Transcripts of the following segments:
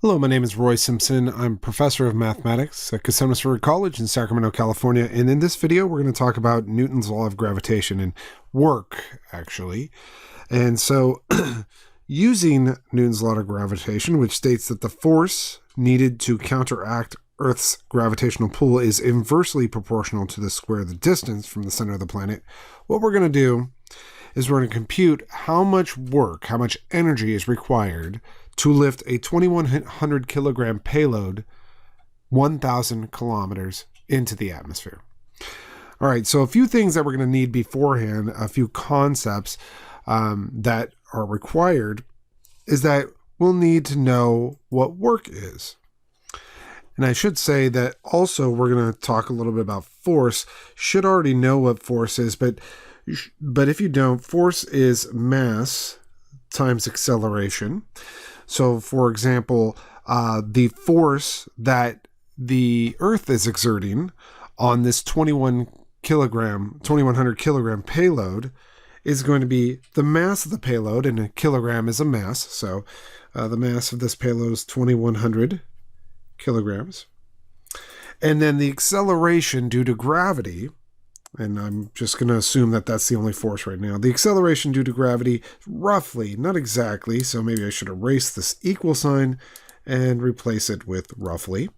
Hello, my name is Roy Simpson. I'm professor of mathematics at River College in Sacramento, California. And in this video, we're going to talk about Newton's law of gravitation and work, actually. And so using Newton's law of gravitation, which states that the force needed to counteract Earth's gravitational pull is inversely proportional to the square of the distance from the center of the planet, what we're going to do is we're going to compute how much work, how much energy is required to lift a 2,100 kilogram payload 1,000 kilometers into the atmosphere. All right, so a few things that we're going to need beforehand, a few concepts that are required, is that we'll need to know what work is. And I should say that also we're going to talk a little bit about force. Should already know what force is, but if you don't, force is mass times acceleration. So, for example, the force that the Earth is exerting on this 2,100 kilogram payload is going to be the mass of the payload, and a kilogram is a mass. So the mass of this payload is 2,100 kilograms. And then the acceleration due to gravity, and I'm just going to assume that that's the only force right now. The acceleration due to gravity, roughly, not exactly, so maybe I should erase this equal sign and replace it with roughly,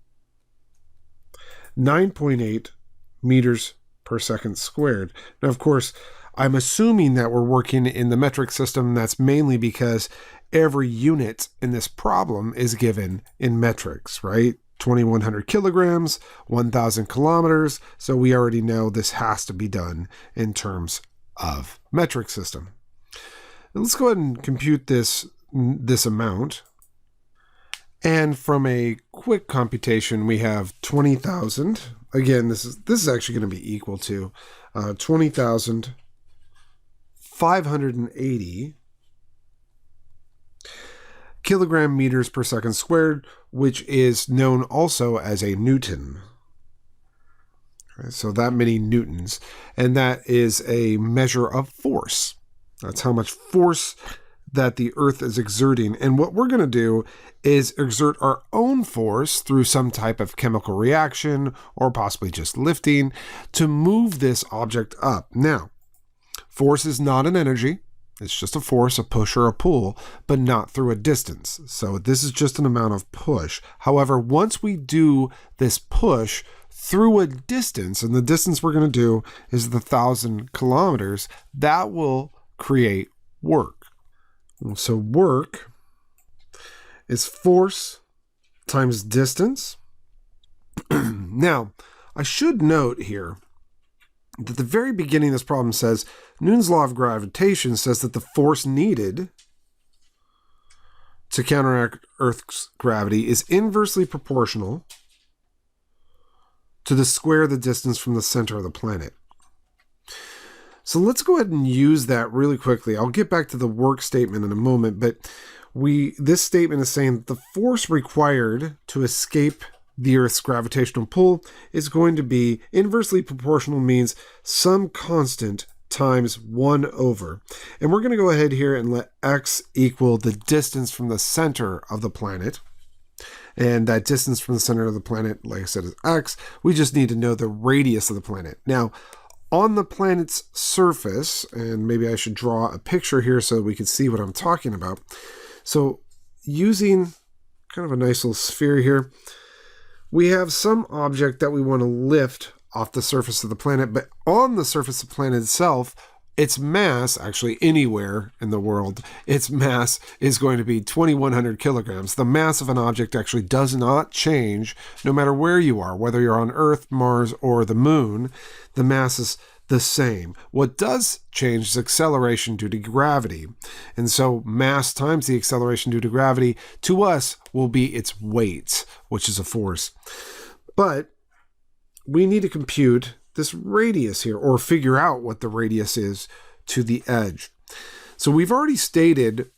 9.8 meters per second squared. Now, of course, I'm assuming that we're working in the metric system. That's mainly because every unit in this problem is given in metrics, right? 2,100 kilograms, 1,000 kilometers. So we already know this has to be done in terms of metric system. Now let's go ahead and compute this amount. And from a quick computation, we have 20,000. Again, this is actually going to be equal to 20,580 kilogram meters per second squared, which is known also as a Newton. Okay, so that many newtons, and that is a measure of force. That's how much force that the Earth is exerting. And what we're going to do is exert our own force through some type of chemical reaction or possibly just lifting to move this object up. Now, force is not an energy. It's just a force, a push or a pull, but not through a distance. So this is just an amount of push. However, once we do this push through a distance, and the distance we're going to do is the 1,000 kilometers, that will create work. So work is force times distance. Now, I should note here that the very beginning of this problem says Newton's law of gravitation says that the force needed to counteract Earth's gravity is inversely proportional to the square of the distance from the center of the planet. So let's go ahead and use that really quickly. I'll get back to the work statement in a moment, but this statement is saying that the force required to escape the Earth's gravitational pull is going to be inversely proportional, means some constant times 1 over. And we're going to go ahead here and let x equal the distance from the center of the planet. And that distance from the center of the planet, like I said, is x. We just need to know the radius of the planet. Now, on the planet's surface, and maybe I should draw a picture here so we can see what I'm talking about. So using kind of a nice little sphere here, we have some object that we want to lift off the surface of the planet, but on the surface of the planet itself, its mass, actually anywhere in the world, its mass is going to be 2,100 kilograms. The mass of an object actually does not change no matter where you are, whether you're on Earth, Mars, or the moon. The mass is the same. What does change is acceleration due to gravity. And so mass times the acceleration due to gravity to us will be its weight, which is a force. But we need to compute this radius here, or figure out what the radius is to the edge. So we've already stated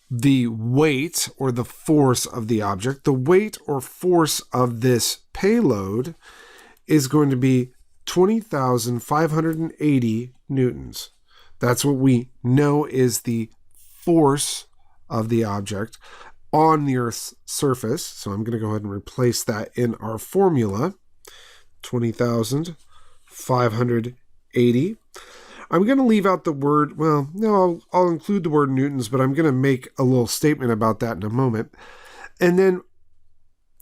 the weight or the force of the object. The weight or force of this payload is going to be 20,580 newtons. That's what we know is the force of the object. on the Earth's surface. So I'm going to go ahead and replace that in our formula. 20,580. I'm going to leave out the word, well, no, I'll include the word newtons, but I'm going to make a little statement about that in a moment. And then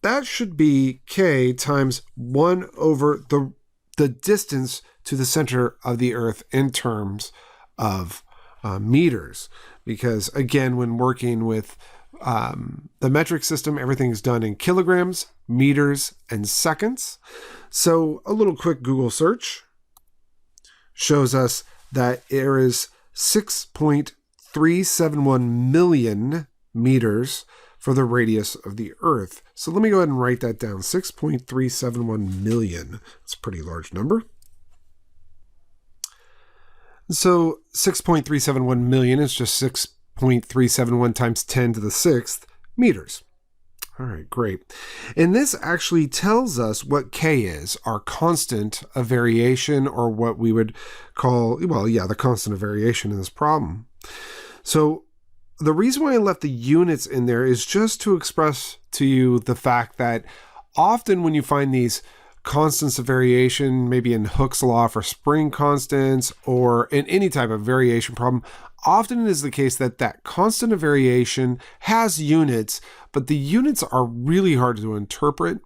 that should be K times 1 over the distance to the center of the Earth in terms of meters. Because again, when working with the metric system, everything's done in kilograms, meters, and seconds. So a little quick Google search shows us that there is 6.371 million meters for the radius of the Earth. So let me go ahead and write that down. 6.371 million. That's a pretty large number. So 6.371 million is just 6.371 times 10 to the 6th meters. All right, great. And this actually tells us what K is, our constant of variation, or what we would call, well, yeah, the constant of variation in this problem. So the reason why I left the units in there is just to express to you the fact that often when you find these constants of variation, maybe in Hooke's law for spring constants or in any type of variation problem, often it is the case that that constant of variation has units, but the units are really hard to interpret,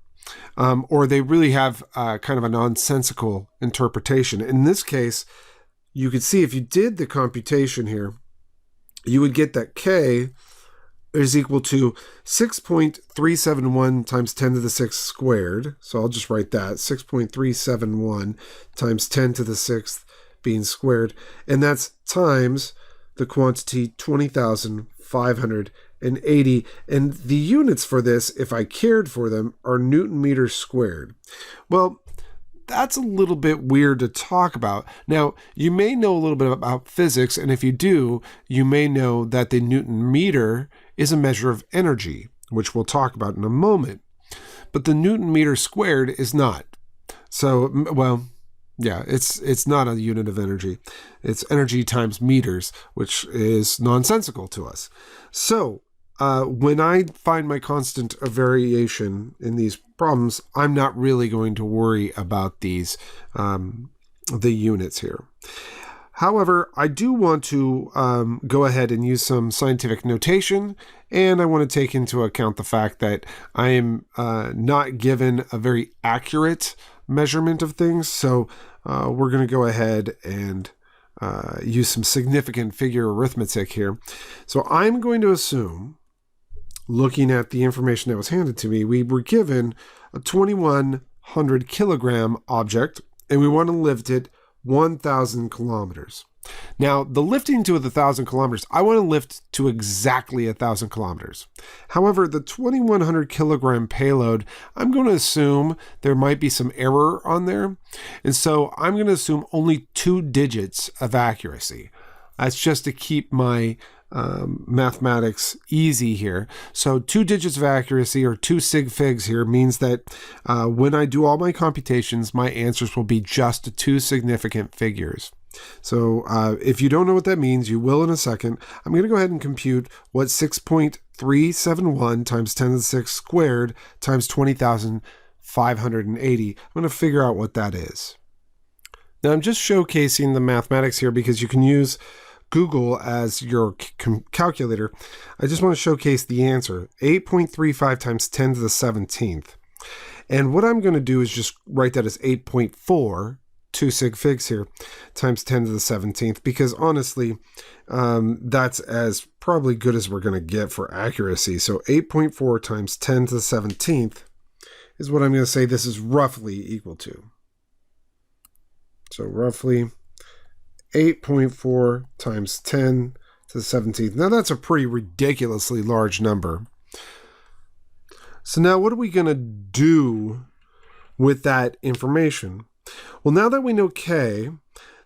or they really have kind of a nonsensical interpretation. In this case, you could see if you did the computation here, you would get that K is equal to 6.371 times 10 to the 6th squared. So I'll just write that, 6.371 times 10 to the 6th being squared. And that's times the quantity 20,580. And the units for this, if I cared for them, are Newton meters squared. Well, that's a little bit weird to talk about. Now, you may know a little bit about physics, and if you do, you may know that the Newton meter is a measure of energy, which we'll talk about in a moment. But the Newton meter squared is not. So, well, yeah, it's not a unit of energy. It's energy times meters, which is nonsensical to us. So, when I find my constant of variation in these problems, I'm not really going to worry about these, the units here. However, I do want to go ahead and use some scientific notation, and I want to take into account the fact that I am not given a very accurate measurement of things. So we're going to go ahead and use some significant figure arithmetic here. So I'm going to assume, looking at the information that was handed to me, we were given a 2,100 kilogram object, and we want to lift it 1,000 kilometers. Now, the lifting to 1,000 kilometers, I want to lift to exactly 1,000 kilometers. However, the 2,100 kilogram payload, I'm going to assume there might be some error on there. And so I'm going to assume only 2 digits of accuracy. That's just to keep my mathematics easy here. So 2 digits of accuracy, or 2 sig figs here, means that when I do all my computations, my answers will be just 2 significant figures. So if you don't know what that means, you will in a second. I'm going to go ahead and compute what 6.371 times 10 to the 6th squared times 20,580. I'm going to figure out what that is. Now I'm just showcasing the mathematics here because you can use Google as your calculator. I just want to showcase the answer, 8.35 times 10 to the 17th. And what I'm going to do is just write that as 8.4, 2 sig figs here, times 10 to the 17th, because honestly, that's as probably good as we're going to get for accuracy. So 8.4 times 10 to the 17th is what I'm going to say this is roughly equal to. So roughly 8.4 times 10 to the 17th. Now that's a pretty ridiculously large number. So now what are we going to do with that information? Well, now that we know K,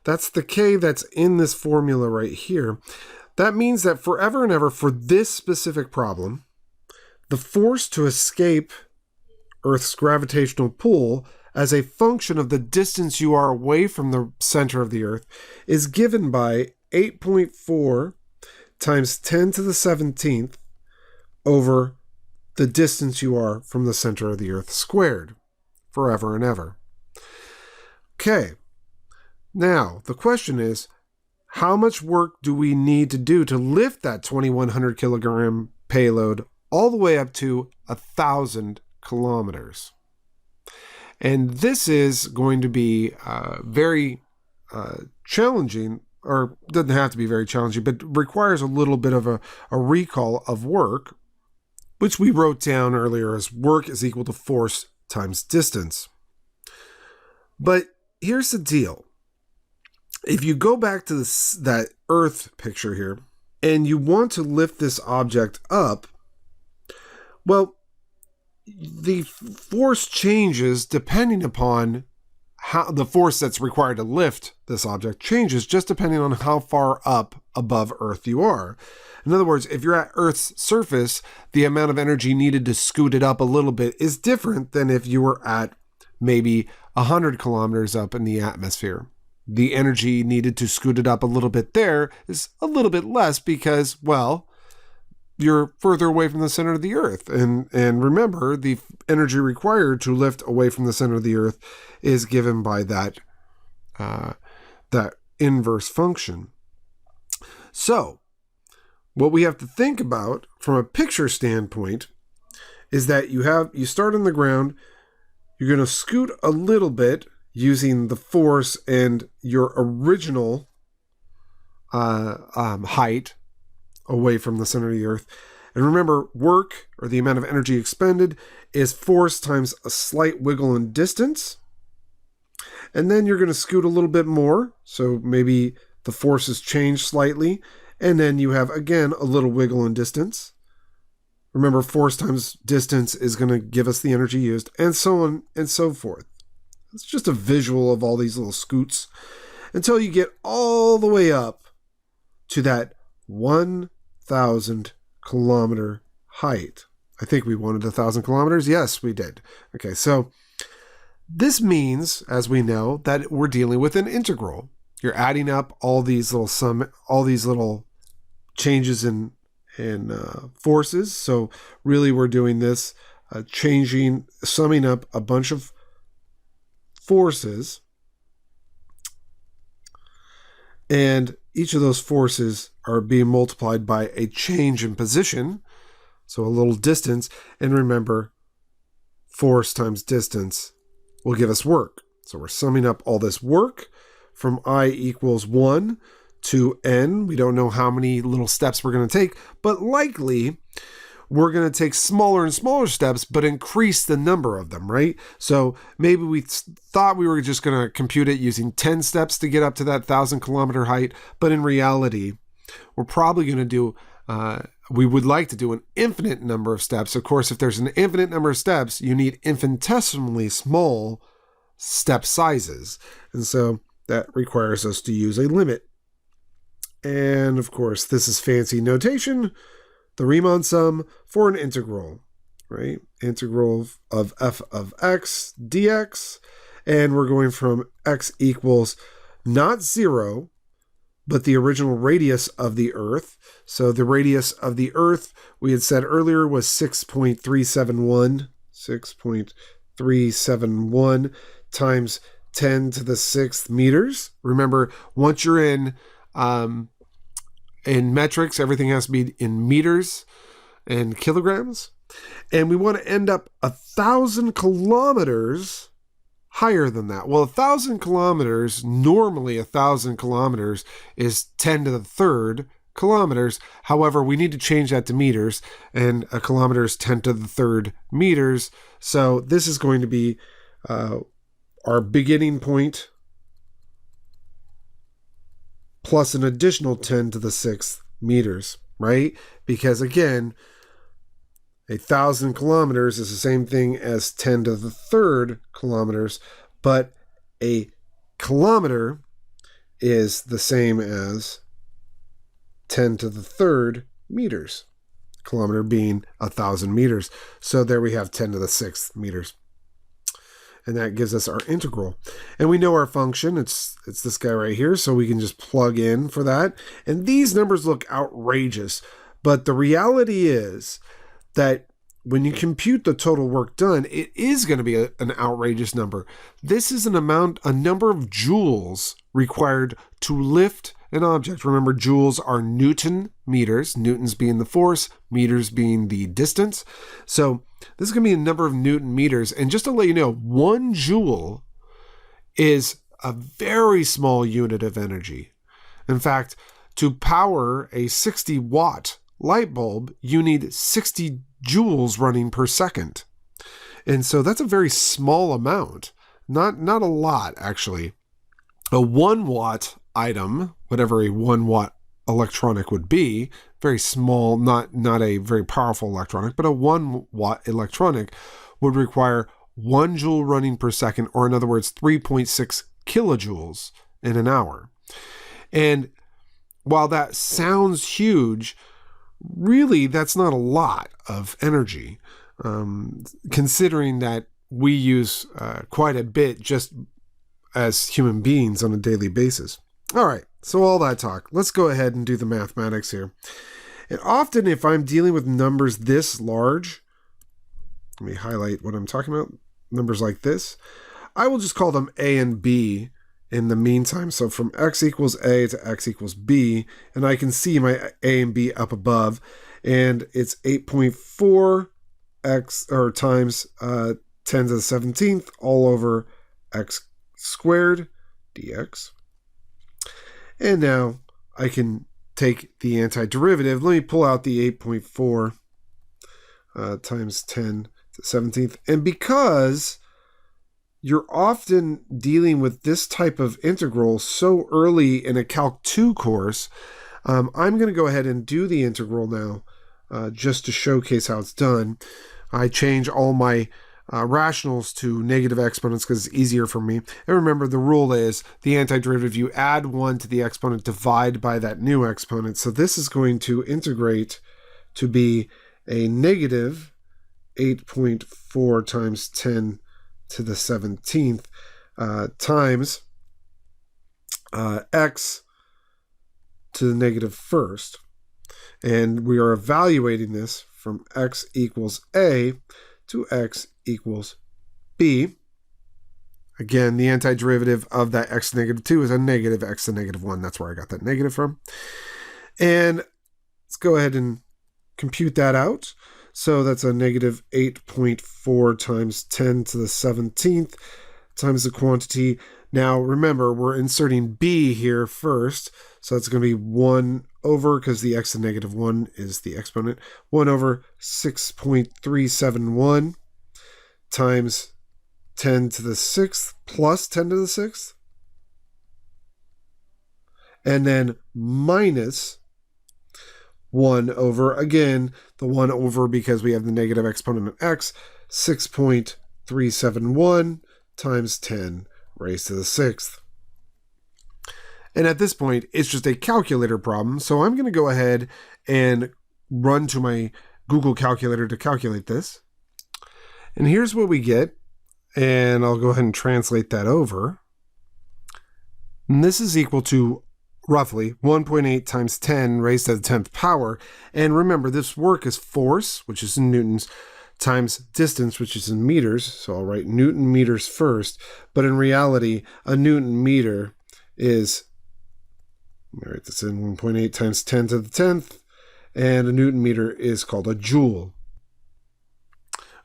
that's the K that's in this formula right here. That means that forever and ever for this specific problem, the force to escape Earth's gravitational pull as a function of the distance you are away from the center of the Earth is given by 8.4 times 10 to the 17th over the distance you are from the center of the Earth squared, forever and ever. Okay, now the question is, how much work do we need to do to lift that 2,100 kilogram payload all the way up to 1,000 kilometers? And this is going to be very challenging, or doesn't have to be very challenging, but requires a little bit of a recall of work, which we wrote down earlier as work is equal to force times distance. But here's the deal. If you go back to that Earth picture here, and you want to lift this object up, well, the force changes depending upon how the force that's required to lift this object changes just depending on how far up above Earth you are. In other words, if you're at Earth's surface, the amount of energy needed to scoot it up a little bit is different than if you were at maybe 100 kilometers up in the atmosphere. The energy needed to scoot it up a little bit there is a little bit less because, well, you're further away from the center of the Earth. And remember, the energy required to lift away from the center of the Earth is given by that inverse function. So, what we have to think about from a picture standpoint is that you start on the ground, you're going to scoot a little bit using the force and your original height away from the center of the Earth. And remember, work, or the amount of energy expended, is force times a slight wiggle in distance. And then you're going to scoot a little bit more, so maybe the force has changed slightly, and then you have, again, a little wiggle in distance. Remember, force times distance is going to give us the energy used, and so on and so forth. It's just a visual of all these little scoots until you get all the way up to that 1,000 kilometer height. I think we wanted 1,000 kilometers. Yes, we did. Okay, so this means, as we know, that we're dealing with an integral. You're adding up all these little changes in forces. So really, we're doing this summing up a bunch of forces, and each of those forces are being multiplied by a change in position, so a little distance. And remember, force times distance will give us work. So we're summing up all this work from I equals 1 to n. We don't know how many little steps we're going to take, but likely we're going to take smaller and smaller steps, but increase the number of them, right? So maybe we thought we were just going to compute it using 10 steps to get up to that 1,000 kilometer height. But in reality, we're probably going to do, we would like to do an infinite number of steps. Of course, if there's an infinite number of steps, you need infinitesimally small step sizes. And so that requires us to use a limit. And of course, this is fancy notation, the Riemann sum for an integral, right? Integral of f of x dx. And we're going from x equals not 0, but the original radius of the Earth. So the radius of the Earth, we had said earlier, was 6.371 times 10 to the 6th meters. Remember, once you're in metrics, everything has to be in meters and kilograms. And we want to end up 1,000 kilometers higher than that. Well, 1,000 kilometers, normally 1,000 kilometers is 10 to the third kilometers. However, we need to change that to meters, and a kilometer is 10 to the third meters. So this is going to be our beginning point plus an additional 10 to the 6th meters, right? Because again, 1,000 kilometers is the same thing as 10 to the third kilometers, but a kilometer is the same as 10 to the third meters. Kilometer being 1,000 meters. So there we have 10 to the 6th meters. And that gives us our integral. And we know our function, it's this guy right here, so we can just plug in for that. And these numbers look outrageous, but the reality is that when you compute the total work done, it is going to be an outrageous number. This is a number of joules required to lift an object. Remember, joules are Newton meters, newtons being the force, meters being the distance. So this is going to be a number of Newton meters. And just to let you know, 1 joule is a very small unit of energy. In fact, to power a 60-watt light bulb, you need 60 joules running per second. And so that's a very small amount. Not a lot, actually. A 1-watt item, whatever a 1-watt electronic would be, very small, not a very powerful electronic, but a 1-watt electronic would require 1 joule running per second, or in other words, 3.6 kilojoules in an hour. And while that sounds huge, really that's not a lot of energy, considering that we use quite a bit just as human beings on a daily basis. All right, so all that talk, let's go ahead and do the mathematics here. And often if I'm dealing with numbers this large, let me highlight what I'm talking about, numbers like this, I will just call them A and B in the meantime. So from x equals A to x equals B, and I can see my A and B up above, and it's 8.4 x or times 10 to the 17th all over x squared dx. And now I can take the antiderivative. Let me pull out the 8.4 times 10 to the 17th. And because you're often dealing with this type of integral so early in a Calc 2 course, I'm going to go ahead and do the integral now just to showcase how it's done. I change all my rationals to negative exponents because it's easier for me. And remember, the rule is the antiderivative, you add 1 to the exponent, divide by that new exponent. So this is going to integrate to be a negative 8.4 times 10 to the 17th times x to the negative first. And we are evaluating this from x equals A to x equals B. Again, the antiderivative of that x to negative 2 is a negative x to negative 1. That's where I got that negative from. And let's go ahead and compute that out. So that's a negative 8.4 times 10 to the 17th times the quantity. Now, remember, we're inserting B here first. So that's going to be 1 over, because the x to negative 1 is the exponent, 1 over 6.371 times 10 to the 6th plus 10 to the 6th. And then minus 1 over, again, the 1 over because we have the negative exponent of x, 6.371 times 10 raised to the 6th. And at this point, it's just a calculator problem. So I'm going to go ahead and run to my Google calculator to calculate this. And here's what we get. And I'll go ahead and translate that over. And this is equal to roughly 1.8 times 10 raised to the 10th power. And remember, this work is force, which is in newtons, times distance, which is in meters. So I'll write Newton meters first. But in reality, a Newton meter is, let me write this in, 1.8 times 10 to the 10th. And a Newton meter is called a joule.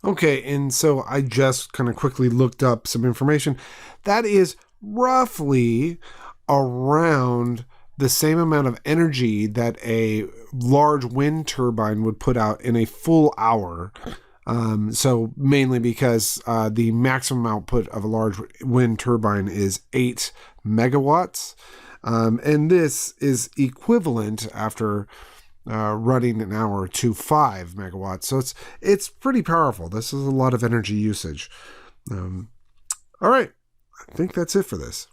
Okay, and so I just kind of quickly looked up some information. That is roughly around the same amount of energy that a large wind turbine would put out in a full hour. So mainly because the maximum output of a large wind turbine is 8 megawatts. And this is equivalent after running an hour to 5 megawatts. So it's pretty powerful. This is a lot of energy usage. All right. I think that's it for this.